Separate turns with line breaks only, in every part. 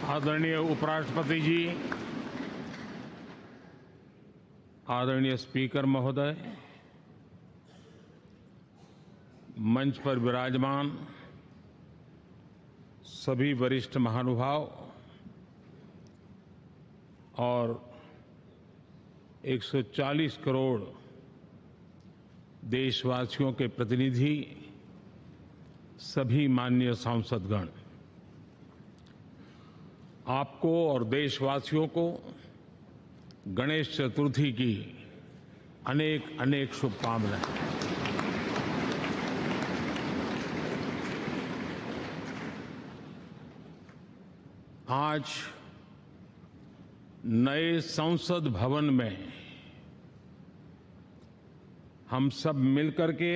आदरणीय उपराष्ट्रपति जी, आदरणीय स्पीकर महोदय, मंच पर विराजमान सभी वरिष्ठ महानुभाव और 140 करोड़ देशवासियों के प्रतिनिधि, सभी माननीय सांसदगण, आपको और देशवासियों को गणेश चतुर्थी की अनेक अनेक शुभकामनाएं। आज नए संसद भवन में हम सब मिलकर के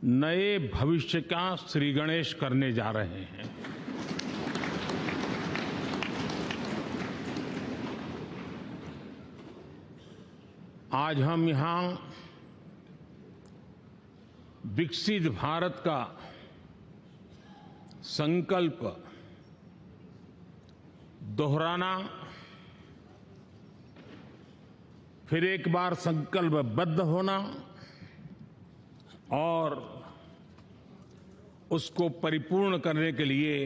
नए भविष्य का श्री गणेश करने जा रहे हैं। आज हम यहां विकसित भारत का संकल्प दोहराना, फिर एक बार संकल्पबद्ध होना और उसको परिपूर्ण करने के लिए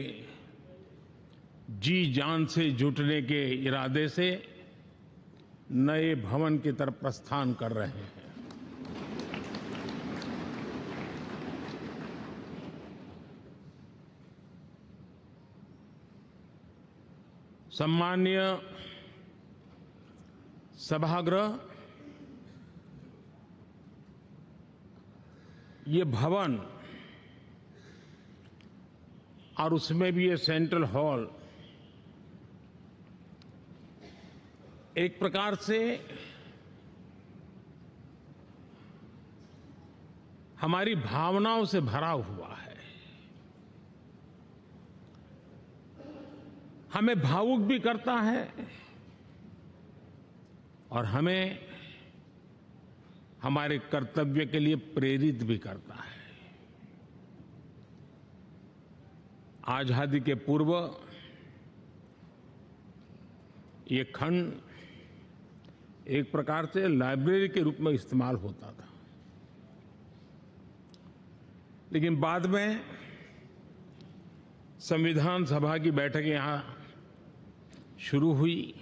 जी जान से जुटने के इरादे से नए भवन की तरफ प्रस्थान कर रहे हैं। सम्माननीय सभागृह, ये भवन और उसमें भी ये सेंट्रल हॉल एक प्रकार से हमारी भावनाओं से भरा हुआ है। हमें भावुक भी करता है और हमें हमारे कर्तव्य के लिए प्रेरित भी करता है। आजादी के पूर्व ये खंड एक प्रकार से लाइब्रेरी के रूप में इस्तेमाल होता था, लेकिन बाद में संविधान सभा की बैठकें यहाँ शुरू हुई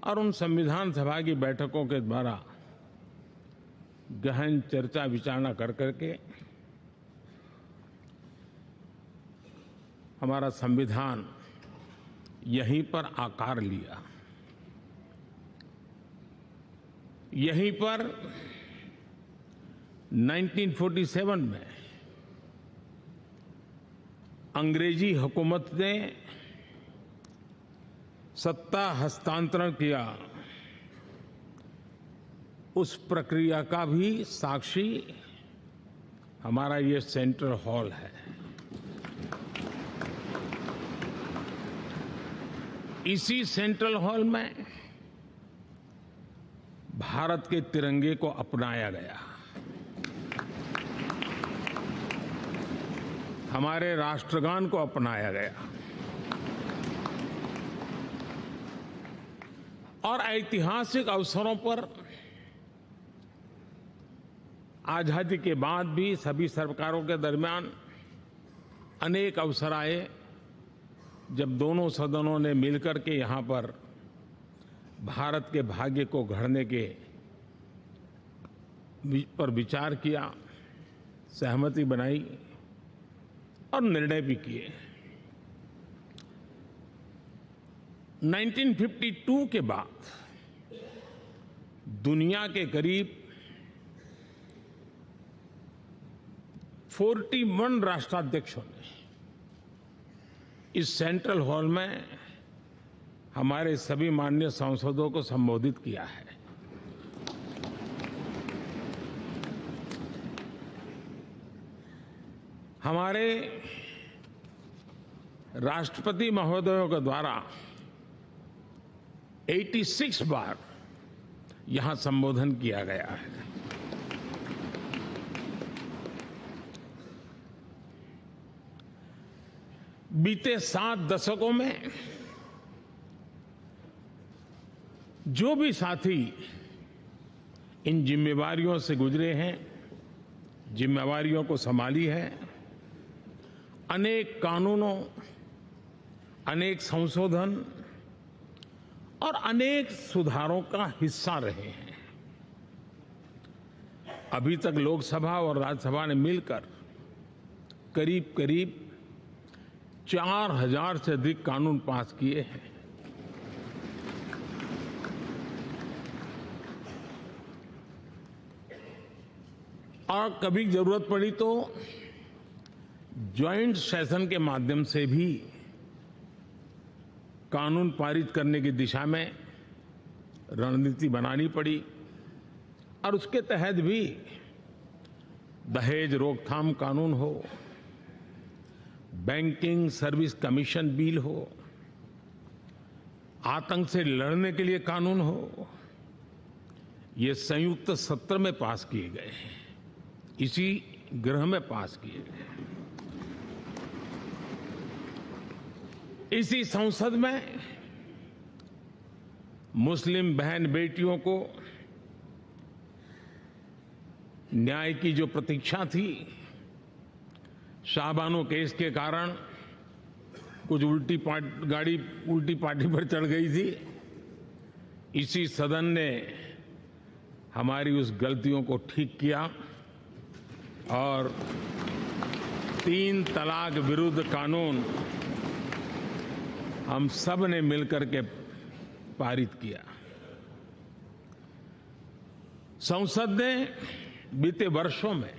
और उन संविधान सभा की बैठकों के द्वारा गहन चर्चा विचारणा कर करके हमारा संविधान यहीं पर आकार लिया। यहीं पर 1947 में अंग्रेजी हुकूमत ने सत्ता हस्तांतरण किया, उस प्रक्रिया का भी साक्षी हमारा ये सेंट्रल हॉल है। इसी सेंट्रल हॉल में भारत के तिरंगे को अपनाया गया, हमारे राष्ट्रगान को अपनाया गया और ऐतिहासिक अवसरों पर आजादी के बाद भी सभी सरकारों के दरमियान अनेक अवसर आए जब दोनों सदनों ने मिलकर के यहाँ पर भारत के भाग्य को गढ़ने के पर विचार किया, सहमति बनाई और निर्णय भी किए। 1952 के बाद दुनिया के करीब 41 राष्ट्राध्यक्षों ने इस सेंट्रल हॉल में हमारे सभी माननीय सांसदों को संबोधित किया है। हमारे राष्ट्रपति महोदयों के द्वारा 86 बार यहां संबोधन किया गया है। बीते 7 दशकों में जो भी साथी इन जिम्मेवारियों से गुजरे हैं, जिम्मेवारियों को संभाली है, अनेक कानूनों, अनेक संशोधन और अनेक सुधारों का हिस्सा रहे हैं। अभी तक लोकसभा और राज्यसभा ने मिलकर करीब करीब 4000 से अधिक कानून पास किए हैं। और कभी जरूरत पड़ी तो ज्वाइंट सेशन के माध्यम से भी कानून पारित करने की दिशा में रणनीति बनानी पड़ी और उसके तहत भी दहेज रोकथाम कानून हो, बैंकिंग सर्विस कमीशन बिल हो, आतंक से लड़ने के लिए कानून हो, ये संयुक्त सत्र में पास किए गए हैं, इसी गृह में पास किए गए। इसी संसद में मुस्लिम बहन बेटियों को न्याय की जो प्रतीक्षा थी, शाहबानो केस के कारण कुछ गाड़ी उल्टी पार्टी पर चढ़ गई थी, इसी सदन ने हमारी उस गलतियों को ठीक किया और 3 तलाक विरुद्ध कानून हम सब ने मिलकर के पारित किया। संसद ने बीते वर्षों में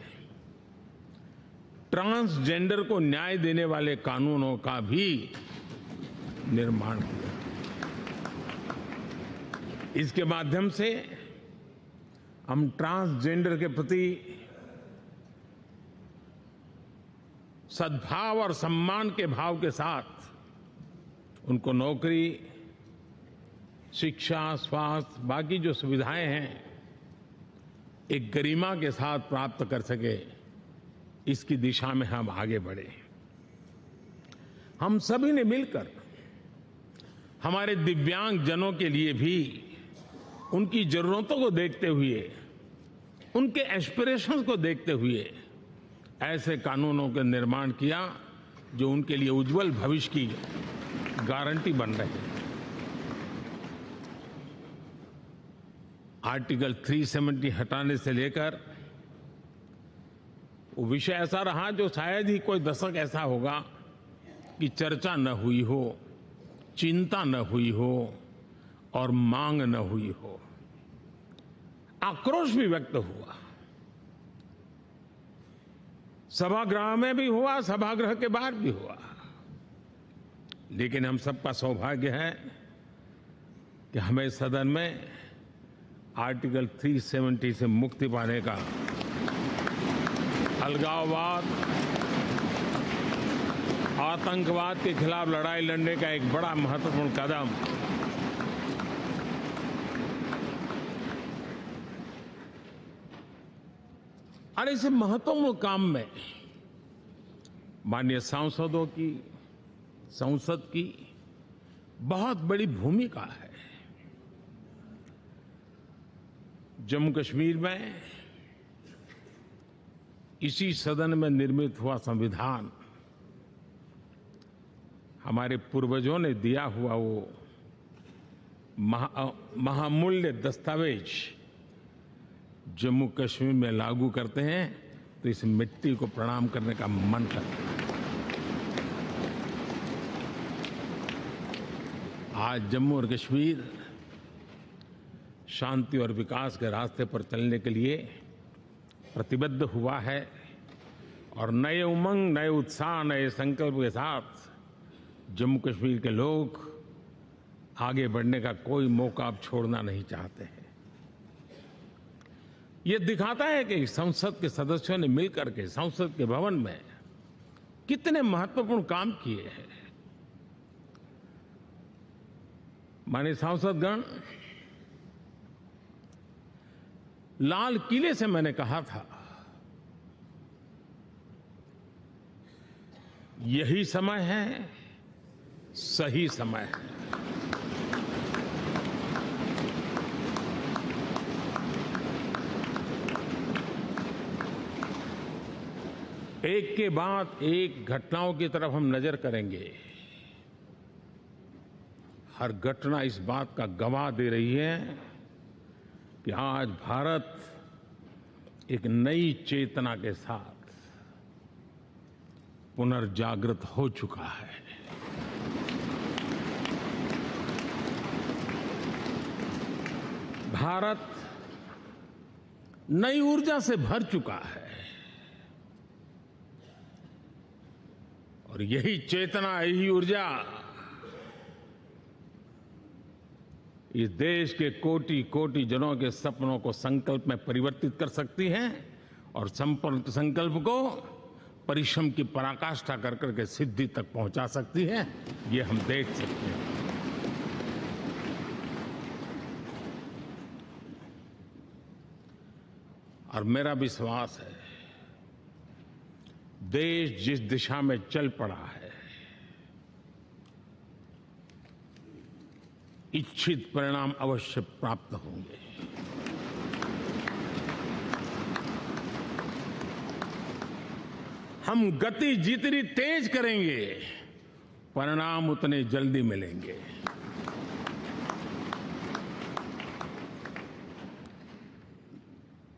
ट्रांसजेंडर को न्याय देने वाले कानूनों का भी निर्माण किया। इसके माध्यम से हम ट्रांसजेंडर के प्रति सद्भाव और सम्मान के भाव के साथ उनको नौकरी, शिक्षा, स्वास्थ्य, बाकी जो सुविधाएं हैं, एक गरिमा के साथ प्राप्त कर सके, इसकी दिशा में हम आगे बढ़े। हम सभी ने मिलकर हमारे दिव्यांग जनों के लिए भी उनकी जरूरतों को देखते हुए, उनके एस्पिरेशंस को देखते हुए ऐसे कानूनों का निर्माण किया जो उनके लिए उज्जवल भविष्य की गारंटी बन रहे हैं। आर्टिकल 370 हटाने से लेकर वो विषय ऐसा रहा जो शायद ही कोई दशक ऐसा होगा कि चर्चा न हुई हो, चिंता न हुई हो और मांग न हुई हो। आक्रोश भी व्यक्त हुआ, सभागृह में भी हुआ, सभागृह के बाहर भी हुआ, लेकिन हम सबका सौभाग्य है कि हमें सदन में आर्टिकल 370 से मुक्ति पाने का, अलगाववाद, आतंकवाद के खिलाफ लड़ाई लड़ने का एक बड़ा महत्वपूर्ण कदम और इस महत्वपूर्ण काम में माननीय सांसदों की, संसद की बहुत बड़ी भूमिका है। जम्मू कश्मीर में इसी सदन में निर्मित हुआ संविधान हमारे पूर्वजों ने दिया हुआ वो महामूल्य दस्तावेज जम्मू कश्मीर में लागू करते हैं तो इस मिट्टी को प्रणाम करने का मन करता है। आज जम्मू और कश्मीर शांति और विकास के रास्ते पर चलने के लिए प्रतिबद्ध हुआ है और नए उमंग, नए उत्साह, नए संकल्प के साथ जम्मू कश्मीर के लोग आगे बढ़ने का कोई मौका अब छोड़ना नहीं चाहते हैं। ये दिखाता है कि संसद के सदस्यों ने मिलकर के संसद के भवन में कितने महत्वपूर्ण काम किए हैं। माननीय सांसदगण, लाल किले से मैंने कहा था यही समय है, सही समय है। एक के बाद एक घटनाओं की तरफ हम नजर करेंगे। हर घटना इस बात का गवाह दे रही है कि आज भारत एक नई चेतना के साथ पुनर्जागृत हो चुका है। भारत नई ऊर्जा से भर चुका है और यही चेतना, यही ऊर्जा इस देश के कोटि कोटि जनों के सपनों को संकल्प में परिवर्तित कर सकती है और संकल्प को परिश्रम की पराकाष्ठा कर करके सिद्धि तक पहुंचा सकती है। ये हम देख सकते हैं। और मेरा विश्वास है, देश जिस दिशा में चल पड़ा है, इच्छित परिणाम अवश्य प्राप्त होंगे। हम गति जितनी तेज करेंगे, परिणाम उतने जल्दी मिलेंगे।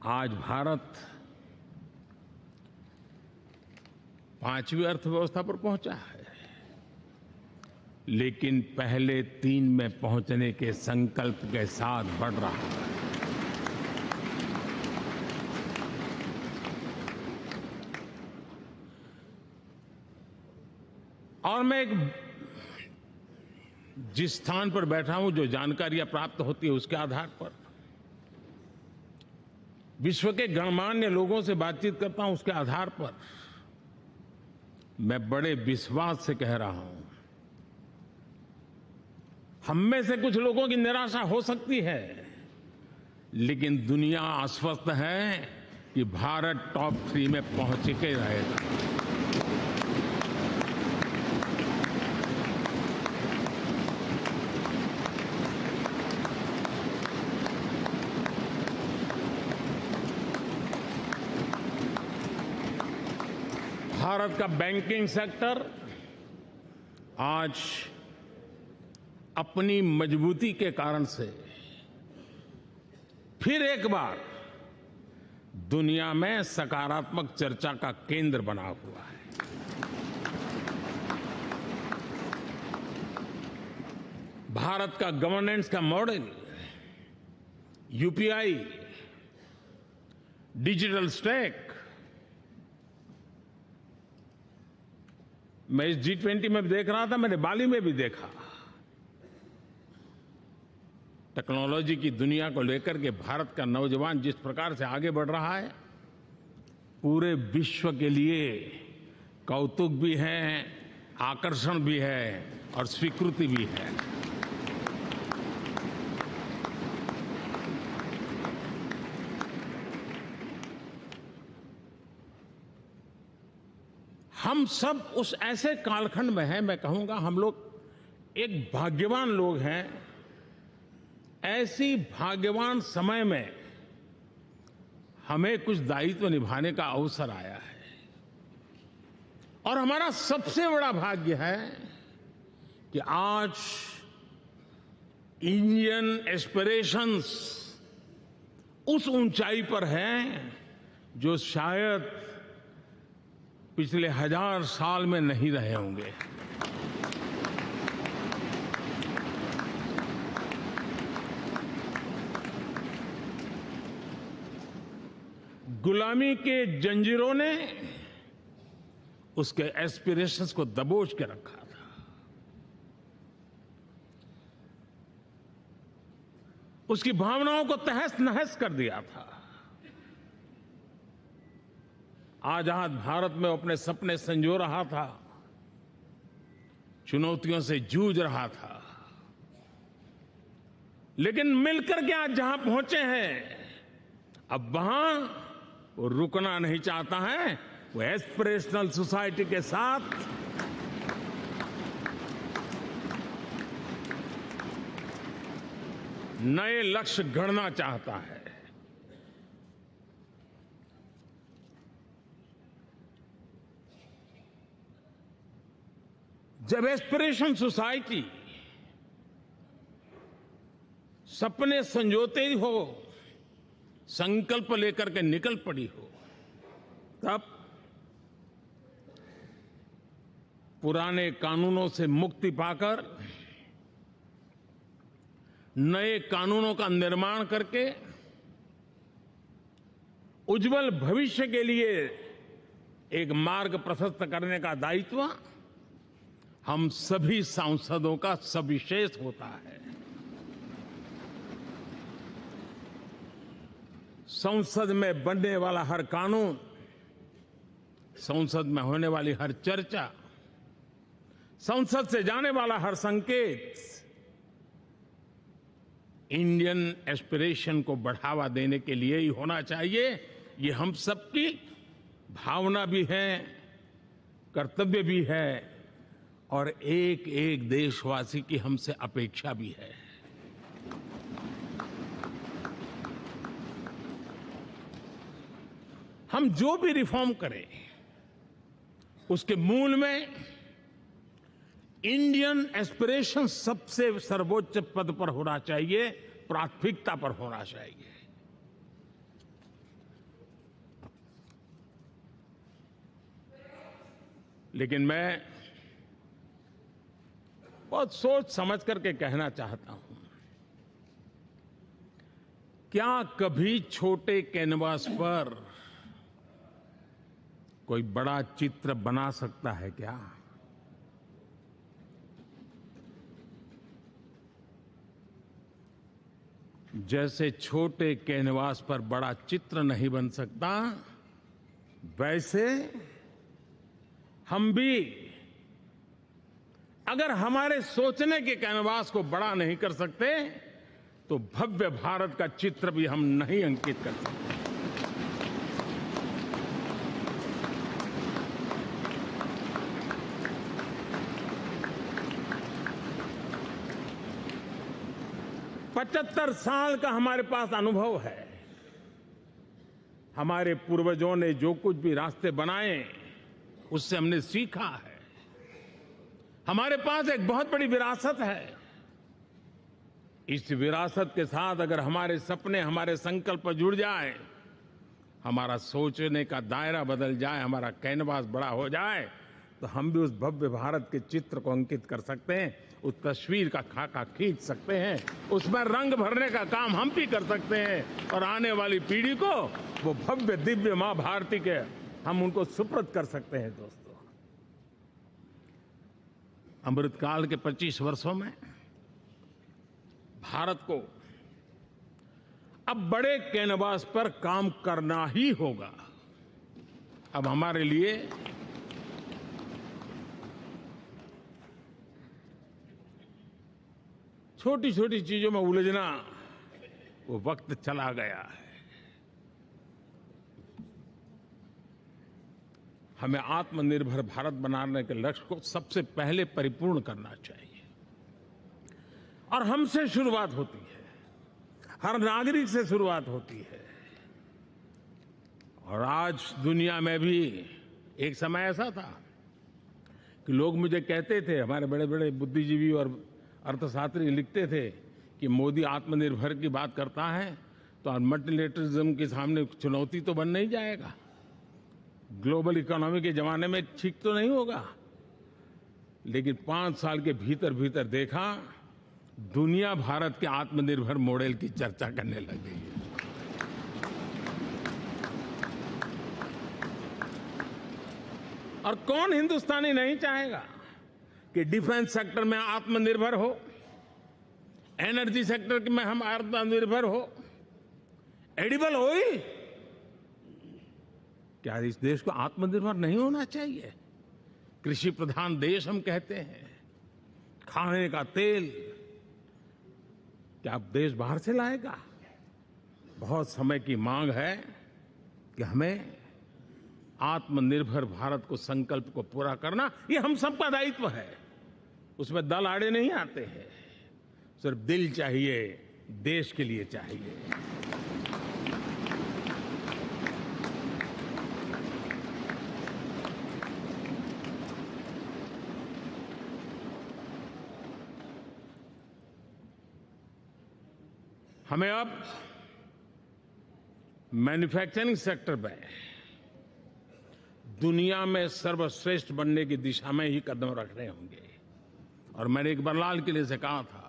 आज भारत 5वीं अर्थव्यवस्था पर पहुंचा है, लेकिन पहले 3 में पहुंचने के संकल्प के साथ बढ़ रहा है। और मैं जिस स्थान पर बैठा हूं, जो जानकारियां प्राप्त होती है, उसके आधार पर विश्व के गणमान्य लोगों से बातचीत करता हूं, उसके आधार पर मैं बड़े विश्वास से कह रहा हूं, हम में से कुछ लोगों की निराशा हो सकती है, लेकिन दुनिया आश्वस्त है कि भारत टॉप 3 में पहुंच के रहेगा। भारत का बैंकिंग सेक्टर आज अपनी मजबूती के कारण से फिर एक बार दुनिया में सकारात्मक चर्चा का केंद्र बना हुआ है। भारत का गवर्नेंस का मॉडल, यूपीआई, डिजिटल स्टैक, मैं इस G20 में देख रहा था, मैंने बाली में भी देखा। टेक्नोलॉजी की दुनिया को लेकर के भारत का नौजवान जिस प्रकार से आगे बढ़ रहा है, पूरे विश्व के लिए कौतुक भी है, आकर्षण भी है और स्वीकृति भी है। हम सब उस ऐसे कालखंड में हैं, मैं कहूंगा हम लोग एक भाग्यवान लोग हैं। ऐसी भाग्यवान समय में हमें कुछ दायित्व निभाने का अवसर आया है और हमारा सबसे बड़ा भाग्य है कि आज इंडियन एस्पिरेशंस उस ऊंचाई पर हैं जो शायद पिछले 1000 साल में नहीं रहे होंगे। गुलामी के जंजीरों ने उसके एस्पिरेशंस को दबोच के रखा था। उसकी भावनाओं को तहस नहस कर दिया था। आजाद भारत में अपने सपने संजो रहा था, चुनौतियों से जूझ रहा था, लेकिन मिलकर के आज जहां पहुंचे हैं, अब वहां वो रुकना नहीं चाहता है। वो एस्पिरेशनल सोसाइटी के साथ नए लक्ष्य गढ़ना चाहता है। जब एस्पिरेशन सोसाइटी सपने संजोते ही हो, संकल्प लेकर के निकल पड़ी हो, तब पुराने कानूनों से मुक्ति पाकर नए कानूनों का निर्माण करके उज्जवल भविष्य के लिए एक मार्ग प्रशस्त करने का दायित्व हम सभी सांसदों का सविशेष होता है। संसद में बनने वाला हर कानून, संसद में होने वाली हर चर्चा, संसद से जाने वाला हर संकेत इंडियन एस्पिरेशन को बढ़ावा देने के लिए ही होना चाहिए। ये हम सबकी भावना भी है, कर्तव्य भी है और एक एक देशवासी की हमसे अपेक्षा भी है। हम जो भी रिफॉर्म करें उसके मूल में इंडियन एस्पिरेशन सबसे सर्वोच्च पद पर होना चाहिए, प्राथमिकता पर होना चाहिए। लेकिन मैं बहुत सोच समझ करके कहना चाहता हूं, क्या कभी छोटे कैनवास पर कोई बड़ा चित्र बना सकता है क्या? जैसे छोटे कैनवास पर बड़ा चित्र नहीं बन सकता, वैसे हम भी अगर हमारे सोचने के कैनवास को बड़ा नहीं कर सकते तो भव्य भारत का चित्र भी हम नहीं अंकित कर सकते। पचहत्तर साल का हमारे पास अनुभव है। हमारे पूर्वजों ने जो कुछ भी रास्ते बनाए उससे हमने सीखा है। हमारे पास एक बहुत बड़ी विरासत है। इस विरासत के साथ अगर हमारे सपने, हमारे संकल्प जुड़ जाए, हमारा सोचने का दायरा बदल जाए, हमारा कैनवास बड़ा हो जाए, तो हम भी उस भव्य भारत के चित्र को अंकित कर सकते हैं, उस तस्वीर का खाका खींच सकते हैं, उसमें रंग भरने का काम हम भी कर सकते हैं और आने वाली पीढ़ी को वो भव्य दिव्य मां भारती के हम उनको सुपुर्द कर सकते हैं। दोस्तों, अमृतकाल के 25 वर्षों में भारत को अब बड़े कैनवास पर काम करना ही होगा। अब हमारे लिए छोटी छोटी चीजों में उलझना वो वक्त चला गया है। हमें आत्मनिर्भर भारत बनाने के लक्ष्य को सबसे पहले परिपूर्ण करना चाहिए और हमसे शुरुआत होती है, हर नागरिक से शुरुआत होती है। और आज दुनिया में भी एक समय ऐसा था कि लोग मुझे कहते थे, हमारे बड़े बड़े बुद्धिजीवी और अर्थशास्त्री लिखते थे कि मोदी आत्मनिर्भर की बात करता है तो मल्टीलेटरलिज्म के सामने चुनौती तो बन नहीं जाएगा, ग्लोबल इकोनॉमी के जमाने में ठीक तो नहीं होगा। लेकिन 5 साल के भीतर भीतर देखा, दुनिया भारत के आत्मनिर्भर मॉडल की चर्चा करने लग गई है। और कौन हिंदुस्तानी नहीं चाहेगा कि डिफेंस सेक्टर में आत्मनिर्भर हो, एनर्जी सेक्टर में हम आत्मनिर्भर हो, एडिबल ऑयल, क्या इस देश को आत्मनिर्भर नहीं होना चाहिए? कृषि प्रधान देश हम कहते हैं, खाने का तेल क्या देश बाहर से लाएगा? बहुत समय की मांग है कि हमें आत्मनिर्भर भारत को संकल्प को पूरा करना, ये हम सबका दायित्व है। उसमें दल आड़े नहीं आते हैं, सिर्फ दिल चाहिए, देश के लिए चाहिए। हमें अब मैन्युफैक्चरिंग सेक्टर में दुनिया में सर्वश्रेष्ठ बनने की दिशा में ही कदम रखने होंगे। और मैंने एक बार लाल किले से कहा था,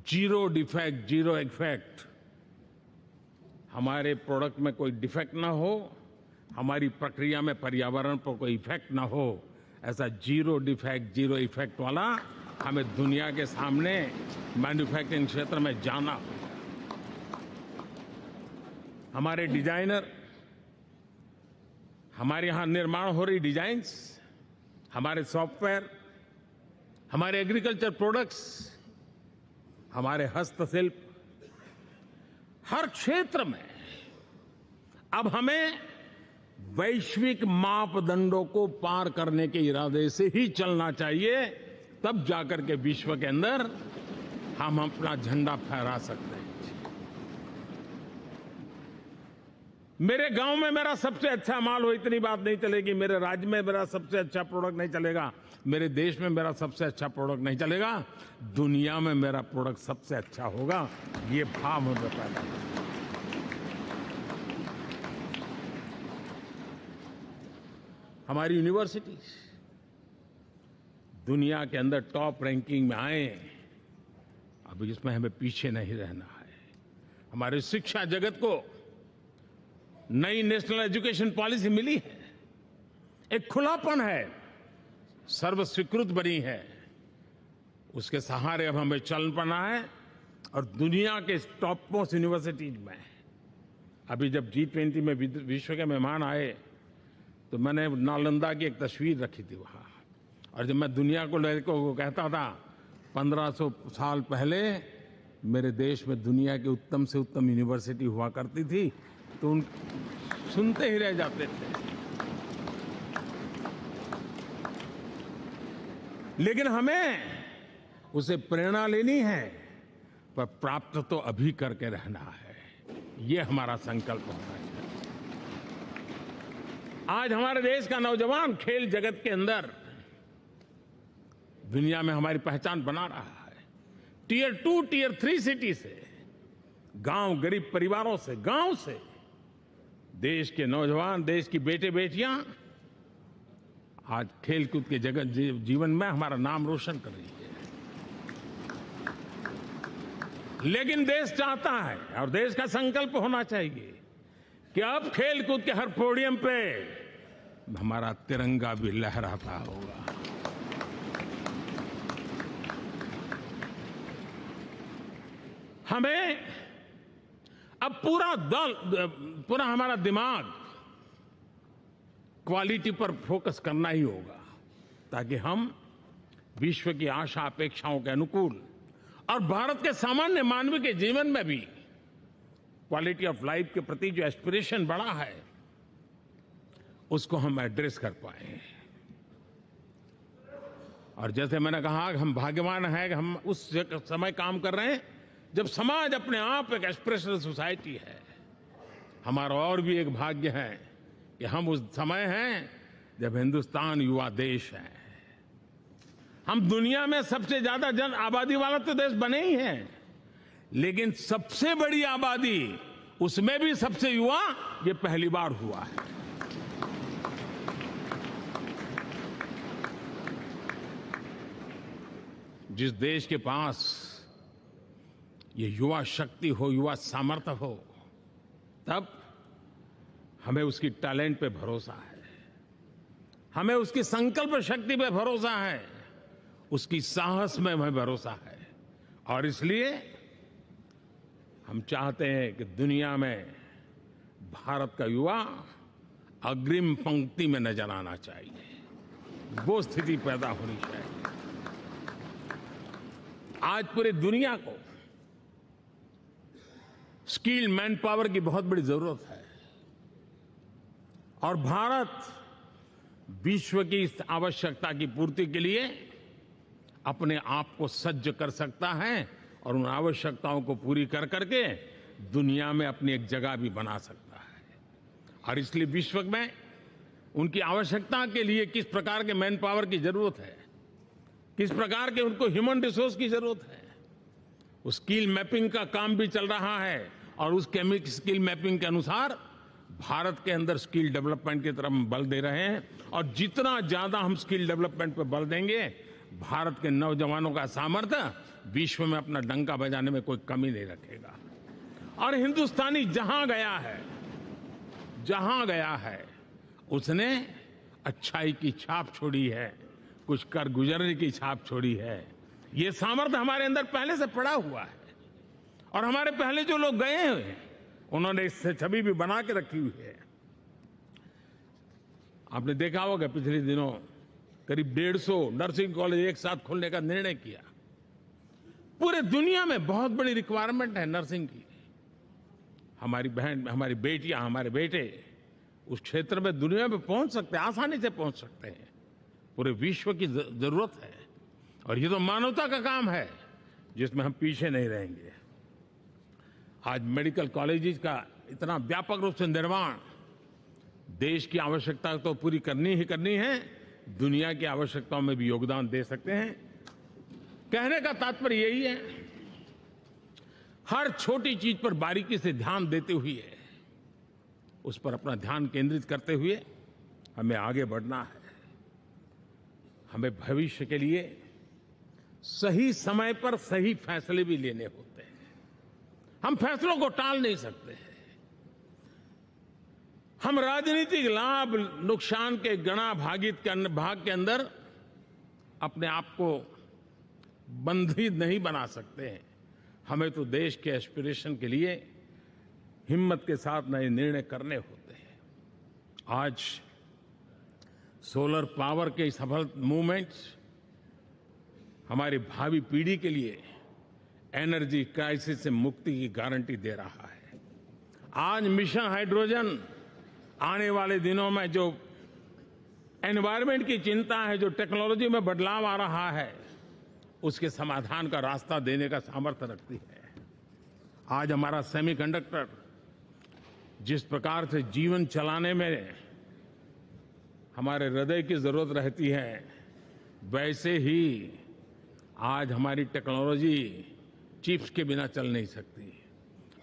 जीरो डिफेक्ट जीरो इफेक्ट। हमारे प्रोडक्ट में कोई डिफेक्ट ना हो, हमारी प्रक्रिया में पर्यावरण पर कोई इफेक्ट ना हो, ऐसा जीरो डिफेक्ट जीरो इफेक्ट वाला हमें दुनिया के सामने मैन्युफैक्चरिंग क्षेत्र में जाना होगा। हमारे डिजाइनर, हमारे यहां निर्माण हो रही डिजाइन्स, हमारे सॉफ्टवेयर, हमारे एग्रीकल्चर प्रोडक्ट्स, हमारे हस्तशिल्प, हर क्षेत्र में अब हमें वैश्विक मापदंडों को पार करने के इरादे से ही चलना चाहिए, तब जाकर के विश्व के अंदर हम अपना झंडा फहरा सकते हैं। मेरे गांव में मेरा सबसे अच्छा माल हो, इतनी बात नहीं चलेगी। मेरे राज्य में मेरा सबसे अच्छा प्रोडक्ट नहीं चलेगा, मेरे देश में मेरा सबसे अच्छा प्रोडक्ट नहीं चलेगा, दुनिया में मेरा प्रोडक्ट सबसे अच्छा होगा, ये भाव हमें पैदा होगा। हमारी यूनिवर्सिटीज दुनिया के अंदर टॉप रैंकिंग में आए, अब इसमें हमें पीछे नहीं रहना है। हमारे शिक्षा जगत को नई नेशनल एजुकेशन पॉलिसी मिली है, एक खुलापन है, सर्वस्वीकृत बनी है, उसके सहारे अब हमें चल पड़ना है। और दुनिया के टॉप मोस्ट यूनिवर्सिटीज में अभी जब G20 में विश्व के मेहमान आए तो मैंने नालंदा की एक तस्वीर रखी थी वहां, और जब मैं दुनिया को कहता था 1500 साल पहले मेरे देश में दुनिया की उत्तम से उत्तम यूनिवर्सिटी हुआ करती थी, तो उन सुनते ही रह जाते थे। लेकिन हमें उसे प्रेरणा लेनी है, पर प्राप्त तो अभी करके रहना है, ये हमारा संकल्प होना चाहिए। आज हमारे देश का नौजवान खेल जगत के अंदर दुनिया में हमारी पहचान बना रहा है। टियर 2, टियर 3 सिटी से, गांव, गरीब परिवारों से, गांव से देश के नौजवान, देश की बेटे बेटियां आज खेलकूद के जगत जीवन में हमारा नाम रोशन कर रही है। लेकिन देश चाहता है और देश का संकल्प होना चाहिए कि अब खेलकूद के हर पोडियम पे हमारा तिरंगा भी लहराता होगा। हमें अब पूरा हमारा दिमाग क्वालिटी पर फोकस करना ही होगा, ताकि हम विश्व की आशा अपेक्षाओं के अनुकूल और भारत के सामान्य मानव के जीवन में भी क्वालिटी ऑफ लाइफ के प्रति जो एस्पिरेशन बढ़ा है, उसको हम एड्रेस कर पाए। और जैसे मैंने कहा कि हम भाग्यवान हैं कि हम उस समय काम कर रहे हैं जब समाज अपने आप एक एस्पिरेशनल सोसाइटी है। हमारा और भी एक भाग्य है कि हम उस समय हैं जब हिंदुस्तान युवा देश है। हम दुनिया में सबसे ज्यादा जन आबादी वाला तो देश बने ही हैं, लेकिन सबसे बड़ी आबादी, उसमें भी सबसे युवा, ये पहली बार हुआ है। जिस देश के पास ये युवा शक्ति हो, युवा सामर्थ्य हो, तब हमें उसकी टैलेंट पे भरोसा है, हमें उसकी संकल्प शक्ति पे भरोसा है, उसकी साहस में हमें भरोसा है। और इसलिए हम चाहते हैं कि दुनिया में भारत का युवा अग्रिम पंक्ति में नजर आना चाहिए, वो स्थिति पैदा होनी चाहिए। आज पूरी दुनिया को स्किल मैन पावर की बहुत बड़ी जरूरत है, और भारत विश्व की इस आवश्यकता की पूर्ति के लिए अपने आप को सज्ज कर सकता है और उन आवश्यकताओं को पूरी कर करके दुनिया में अपनी एक जगह भी बना सकता है। और इसलिए विश्व में उनकी आवश्यकता के लिए किस प्रकार के मैन पावर की जरूरत है, किस प्रकार के उनको ह्यूमन रिसोर्स की जरूरत है, उस स्किल मैपिंग का काम भी चल रहा है। और उस स्किल मैपिंग के अनुसार भारत के अंदर स्किल डेवलपमेंट की तरफ हम बल दे रहे हैं। और जितना ज्यादा हम स्किल डेवलपमेंट पर बल देंगे, भारत के नौजवानों का सामर्थ्य विश्व में अपना डंका बजाने में कोई कमी नहीं रखेगा। और हिंदुस्तानी जहां गया है उसने अच्छाई की छाप छोड़ी है, कुछ कर गुजरने की छाप छोड़ी है। ये सामर्थ्य हमारे अंदर पहले से पड़ा हुआ है। और हमारे पहले जो लोग गए हैं उन्होंने इससे छवि भी बना के रखी हुई है। आपने देखा होगा पिछले दिनों करीब 150 नर्सिंग कॉलेज एक साथ खोलने का निर्णय किया। पूरे दुनिया में बहुत बड़ी रिक्वायरमेंट है नर्सिंग की। हमारी बहन, हमारी बेटियां, हमारे बेटे उस क्षेत्र में दुनिया में पहुंच सकते हैं, आसानी से पहुंच सकते हैं। पूरे विश्व की जरूरत है। और ये तो मानवता का काम है जिसमें हम पीछे नहीं रहेंगे। आज मेडिकल कॉलेजेस का इतना व्यापक रूप से निर्माण देश की आवश्यकता तो पूरी करनी ही करनी है, दुनिया की आवश्यकताओं में भी योगदान दे सकते हैं। कहने का तात्पर्य यही है, हर छोटी चीज पर बारीकी से ध्यान देते हुए, उस पर अपना ध्यान केंद्रित करते हुए हमें आगे बढ़ना है। हमें भविष्य के लिए सही समय पर सही फैसले भी लेने होते हैं। हम फैसलों को टाल नहीं सकते हैं। हम राजनीतिक लाभ नुकसान के गणा भाग के अंदर अपने आप को बंधी नहीं बना सकते हैं। हमें तो देश के एस्पिरेशन के लिए हिम्मत के साथ नए निर्णय करने होते हैं। आज सोलर पावर के सफल मूवमेंट्स हमारी भावी पीढ़ी के लिए एनर्जी क्राइसिस से मुक्ति की गारंटी दे रहा है। आज मिशन हाइड्रोजन आने वाले दिनों में जो एनवायरमेंट की चिंता है, जो टेक्नोलॉजी में बदलाव आ रहा है, उसके समाधान का रास्ता देने का सामर्थ्य रखती है। आज हमारा सेमीकंडक्टर जिस प्रकार से जीवन चलाने में हमारे हृदय की जरूरत रहती है, वैसे ही आज हमारी टेक्नोलॉजी चिप्स के बिना चल नहीं सकती।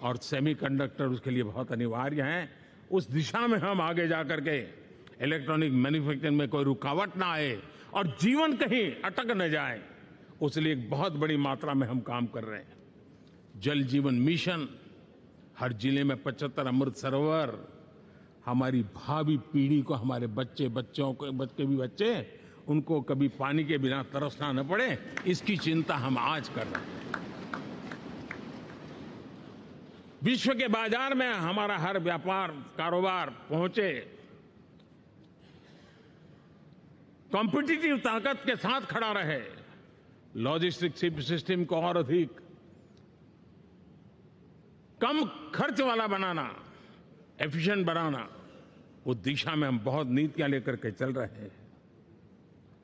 और सेमीकंडक्टर उसके लिए बहुत अनिवार्य है। उस दिशा में हम आगे जाकर के इलेक्ट्रॉनिक मैन्युफैक्चरिंग में कोई रुकावट ना आए और जीवन कहीं अटक न जाए, उसलिए एक बहुत बड़ी मात्रा में हम काम कर रहे हैं। जल जीवन मिशन, हर जिले में 75 अमृत सरोवर, हमारी भावी पीढ़ी को, हमारे बच्चे उनको कभी पानी के बिना तरसना न पड़े, इसकी चिंता हम आज कर रहे हैं। विश्व के बाजार में हमारा हर व्यापार कारोबार पहुंचे, कॉम्पिटिटिव ताकत के साथ खड़ा रहे, लॉजिस्टिक सिस्टम को और अधिक कम खर्च वाला बनाना, एफिशिएंट बनाना, उस दिशा में हम बहुत नीतियां लेकर के चल रहे हैं।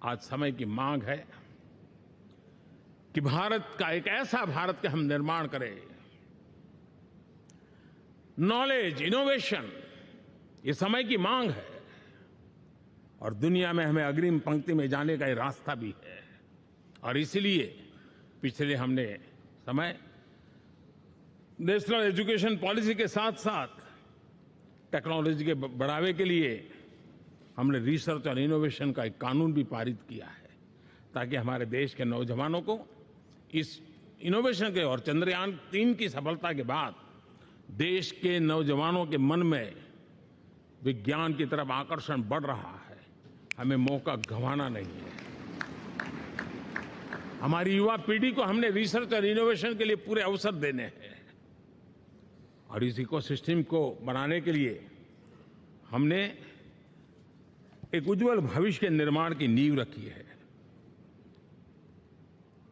आज समय की मांग है कि भारत का एक ऐसा भारत का हम निर्माण करें। नॉलेज, इनोवेशन, ये समय की मांग है और दुनिया में हमें अग्रिम पंक्ति में जाने का ये रास्ता भी है। और इसलिए पिछले हमने समय नेशनल एजुकेशन पॉलिसी के साथ साथ टेक्नोलॉजी के बढ़ावे के लिए हमने रिसर्च और इनोवेशन का एक कानून भी पारित किया है, ताकि हमारे देश के नौजवानों को इस इनोवेशन के और चंद्रयान 3 की सफलता के बाद देश के नौजवानों के मन में विज्ञान की तरफ आकर्षण बढ़ रहा है। हमें मौका गंवाना नहीं है। हमारी युवा पीढ़ी को हमने रिसर्च और इनोवेशन के लिए पूरे अवसर देने हैं और इस इकोसिस्टम को बनाने के लिए हमने एक उज्जवल भविष्य के निर्माण की नींव रखी है।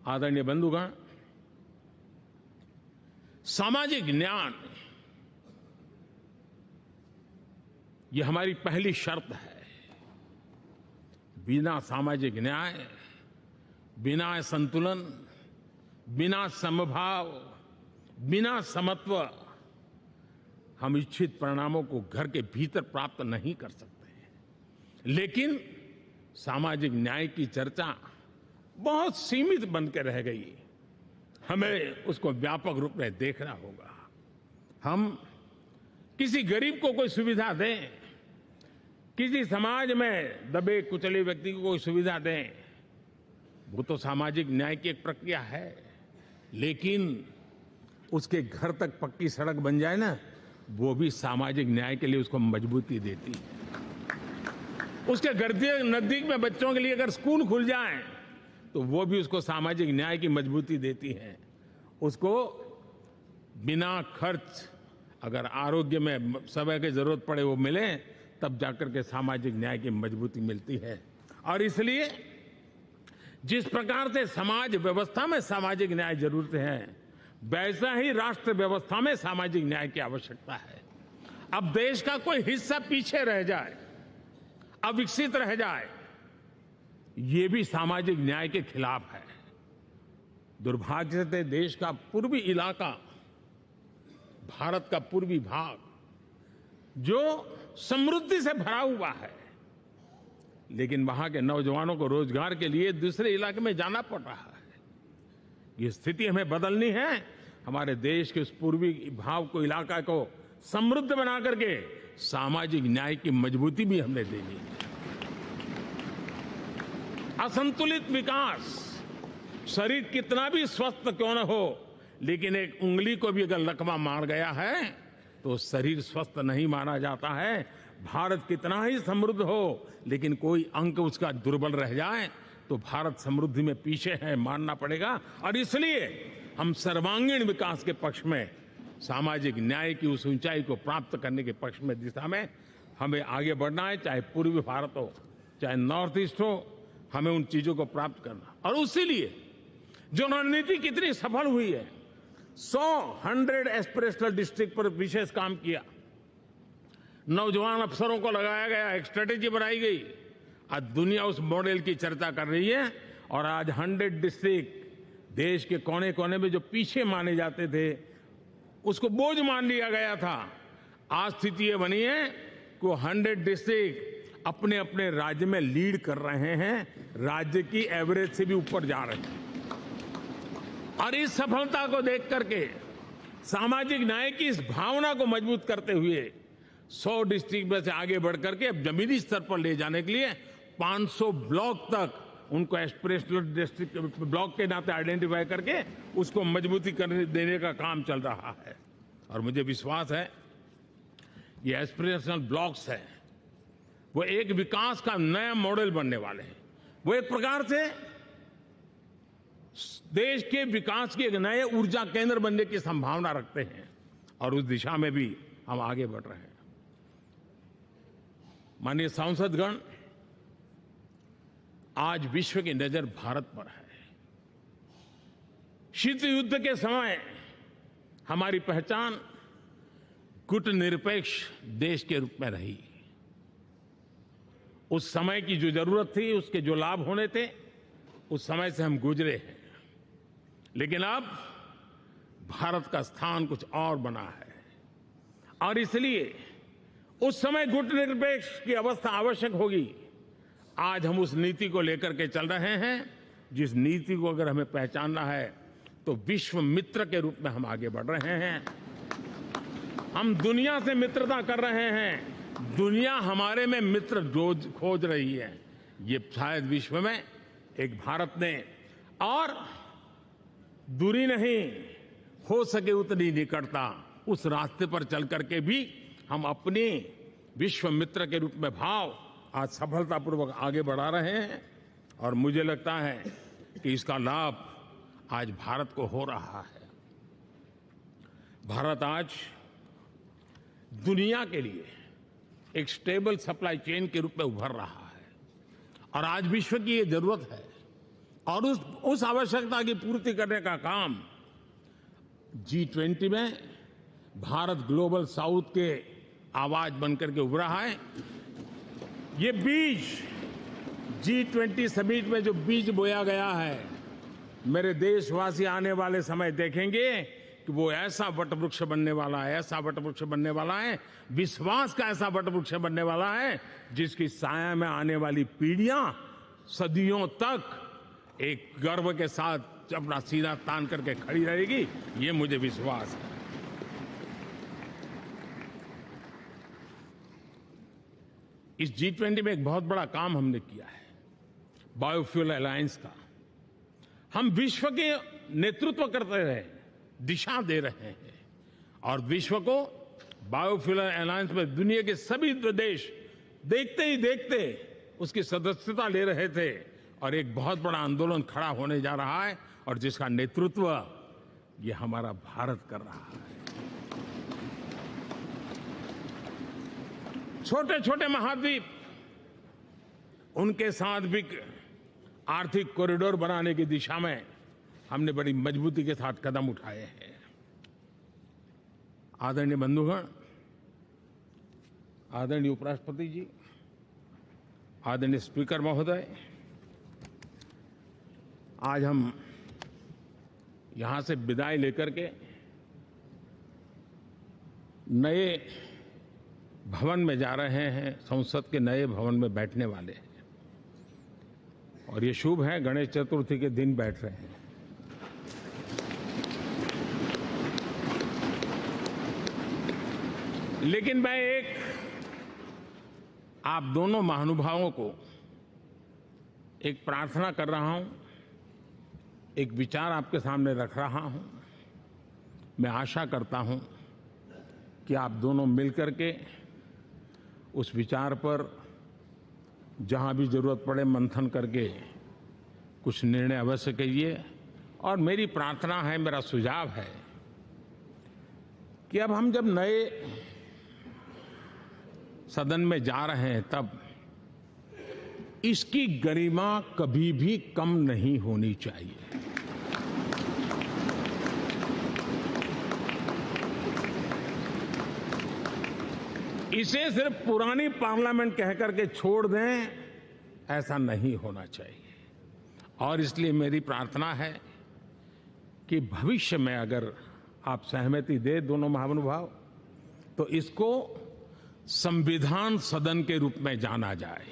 आदरणीय बंधुगण, सामाजिक न्याय ये हमारी पहली शर्त है। बिना सामाजिक न्याय, बिना संतुलन, बिना समभाव, बिना समत्व हम इच्छित परिणामों को घर के भीतर प्राप्त नहीं कर सकते। लेकिन सामाजिक न्याय की चर्चा बहुत सीमित बन के रह गई। हमें उसको व्यापक रूप में देखना होगा। हम किसी गरीब को कोई सुविधा दें, किसी समाज में दबे कुचले व्यक्ति को कोई सुविधा दें, वो तो सामाजिक न्याय की एक प्रक्रिया है। लेकिन उसके घर तक पक्की सड़क बन जाए ना, वो भी सामाजिक न्याय के लिए उसको मजबूती देती है। उसके घर के नजदीक में बच्चों के लिए अगर स्कूल खुल जाए तो वो भी उसको सामाजिक न्याय की मजबूती देती है। उसको बिना खर्च अगर आरोग्य में समय की जरूरत पड़े वो मिले, तब जाकर के सामाजिक न्याय की मजबूती मिलती है। और इसलिए जिस प्रकार से समाज व्यवस्था में सामाजिक न्याय जरूरत है, वैसा ही राष्ट्र व्यवस्था में सामाजिक न्याय की आवश्यकता है। अब देश का कोई हिस्सा पीछे रह जाए, अविकसित रह जाए, ये भी सामाजिक न्याय के खिलाफ है। दुर्भाग्य से देश का पूर्वी इलाका, भारत का पूर्वी भाग, जो समृद्धि से भरा हुआ है, लेकिन वहां के नौजवानों को रोजगार के लिए दूसरे इलाके में जाना पड़ रहा है। ये स्थिति हमें बदलनी है। हमारे देश के उस पूर्वी भाग को, इलाका को समृद्ध बना करके सामाजिक न्याय की मजबूती भी हमने देनी है। असंतुलित विकास, शरीर कितना भी स्वस्थ क्यों न हो, लेकिन एक उंगली को भी अगर लकवा मार गया है तो शरीर स्वस्थ नहीं माना जाता है। भारत कितना ही समृद्ध हो, लेकिन कोई अंग उसका दुर्बल रह जाए तो भारत समृद्धि में पीछे है, मानना पड़ेगा। और इसलिए हम सर्वांगीण विकास के पक्ष में, सामाजिक न्याय की उस ऊंचाई को प्राप्त करने के पक्ष में, दिशा में हमें आगे बढ़ना है। चाहे पूर्वी भारत हो, चाहे नॉर्थ ईस्ट हो, हमें उन चीजों को प्राप्त करना। और उसी लिए जो रणनीति कितनी सफल हुई है, 100 एस्पिरेशनल डिस्ट्रिक्ट पर विशेष काम किया, नौजवान अफसरों को लगाया गया, एक स्ट्रेटेजी बनाई गई। आज दुनिया उस मॉडल की चर्चा कर रही है। और आज 100 डिस्ट्रिक्ट, देश के कोने कोने में जो पीछे माने जाते थे, उसको बोझ मान लिया गया था। आज स्थिति ये बनी है कि 100 डिस्ट्रिक्ट अपने अपने राज्य में लीड कर रहे हैं, राज्य की एवरेज से भी ऊपर जा रहे हैं। और इस सफलता को देख करके, सामाजिक न्याय की इस भावना को मजबूत करते हुए 100 डिस्ट्रिक्ट में से आगे बढ़ करके अब जमीनी स्तर पर ले जाने के लिए 500 ब्लॉक तक उनको एस्पिरेशनल डिस्ट्रिक्ट ब्लॉक के नाते आइडेंटिफाई करके उसको मजबूती करने देने का काम चल रहा है। और मुझे विश्वास है ये एस्पिरेशनल ब्लॉक्स है, वो एक विकास का नया मॉडल बनने वाले हैं। वो एक प्रकार से देश के विकास के एक नए ऊर्जा केंद्र बनने की संभावना रखते हैं। और उस दिशा में भी हम आगे बढ़ रहे हैं। माननीय सांसदगण, आज विश्व की नजर भारत पर है। शीत युद्ध के समय हमारी पहचान गुटनिरपेक्ष देश के रूप में रही। उस समय की जो जरूरत थी, उसके जो लाभ होने थे, उस समय से हम गुजरे हैं। लेकिन अब भारत का स्थान कुछ और बना है। और इसलिए उस समय गुटनिरपेक्ष की अवस्था आवश्यक होगी। आज हम उस नीति को लेकर के चल रहे हैं, जिस नीति को अगर हमें पहचानना है तो विश्व मित्र के रूप में हम आगे बढ़ रहे हैं। हम दुनिया से मित्रता कर रहे हैं, दुनिया हमारे में मित्र खोज रही है। ये शायद विश्व में एक भारत ने, और दूरी नहीं, हो सके उतनी निकटता, उस रास्ते पर चल करके भी हम अपने विश्व मित्र के रूप में भाव आज सफलतापूर्वक आगे बढ़ा रहे हैं। और मुझे लगता है कि इसका लाभ आज भारत को हो रहा है। भारत आज दुनिया के लिए एक स्टेबल सप्लाई चेन के रूप में उभर रहा है। और आज विश्व की ये जरूरत है। और उस आवश्यकता की पूर्ति करने का काम G20 में भारत ग्लोबल साउथ के आवाज बनकर के उभरा है। ये बीज G20 समिट में जो बीज बोया गया है, मेरे देशवासी आने वाले समय देखेंगे कि वो ऐसा वटवृक्ष बनने वाला है, ऐसा वटवृक्ष बनने वाला है, विश्वास का ऐसा वटवृक्ष बनने वाला है, जिसकी साया में आने वाली पीढ़ियां सदियों तक एक गर्व के साथ अपना सीना तान करके खड़ी रहेगी। ये मुझे विश्वास है। इस G20 में एक बहुत बड़ा काम हमने किया है, बायोफ्यूल अलायंस का। हम विश्व के नेतृत्व करते रहे, दिशा दे रहे हैं, और विश्व को बायोफ्यूल अलायंस में दुनिया के सभी देश देखते ही देखते उसकी सदस्यता ले रहे थे, और एक बहुत बड़ा आंदोलन खड़ा होने जा रहा है, और जिसका नेतृत्व ये हमारा भारत कर रहा है। छोटे छोटे महाद्वीप, उनके साथ भी आर्थिक कॉरिडोर बनाने की दिशा में हमने बड़ी मजबूती के साथ कदम उठाए हैं। आदरणीय बंधुगण, आदरणीय उपराष्ट्रपति जी, आदरणीय स्पीकर महोदय, आज हम यहां से विदाई लेकर के नए भवन में जा रहे हैं, संसद के नए भवन में बैठने वाले हैं, और ये शुभ है, गणेश चतुर्थी के दिन बैठ रहे हैं। लेकिन मैं एक आप दोनों महानुभावों को एक प्रार्थना कर रहा हूं, एक विचार आपके सामने रख रहा हूं। मैं आशा करता हूं कि आप दोनों मिलकर के उस विचार पर जहां भी जरूरत पड़े मंथन करके कुछ निर्णय अवश्य कीजिए। और मेरी प्रार्थना है, मेरा सुझाव है कि अब हम जब नए सदन में जा रहे हैं, तब इसकी गरिमा कभी भी कम नहीं होनी चाहिए। इसे सिर्फ पुरानी पार्लियामेंट कह करके छोड़ दें, ऐसा नहीं होना चाहिए। और इसलिए मेरी प्रार्थना है कि भविष्य में अगर आप सहमति दे दोनों महानुभाव, तो इसको संविधान सदन के रूप में जाना जाए।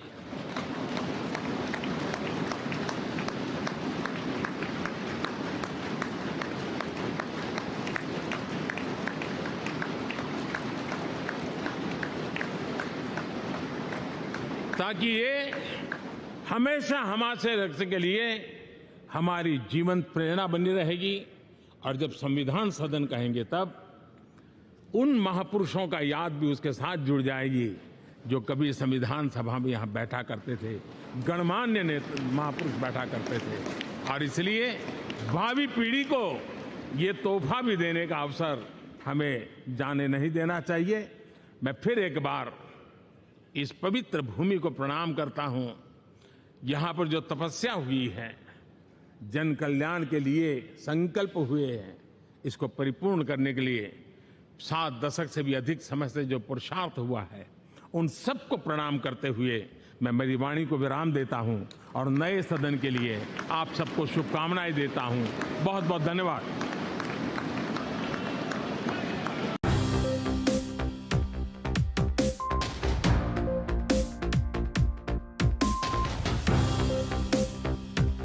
ताकि ये हमेशा हमारे रक्षा के लिए हमारी जीवन प्रेरणा बनी रहेगी। और जब संविधान सदन कहेंगे, तब उन महापुरुषों का याद भी उसके साथ जुड़ जाएगी जो कभी संविधान सभा में यहां बैठा करते थे, गणमान्य महापुरुष बैठा करते थे। और इसलिए भावी पीढ़ी को ये तोहफा भी देने का अवसर हमें जाने नहीं देना चाहिए। मैं फिर एक बार इस पवित्र भूमि को प्रणाम करता हूं। यहां पर जो तपस्या हुई है, जन कल्याण के लिए संकल्प हुए हैं, इसको परिपूर्ण करने के लिए 7 दशक से भी अधिक समय से जो पुरुषार्थ हुआ है, उन सबको प्रणाम करते हुए मैं मेरी वाणी को विराम देता हूं और नए सदन के लिए आप सबको शुभकामनाएं देता हूं। बहुत बहुत धन्यवाद।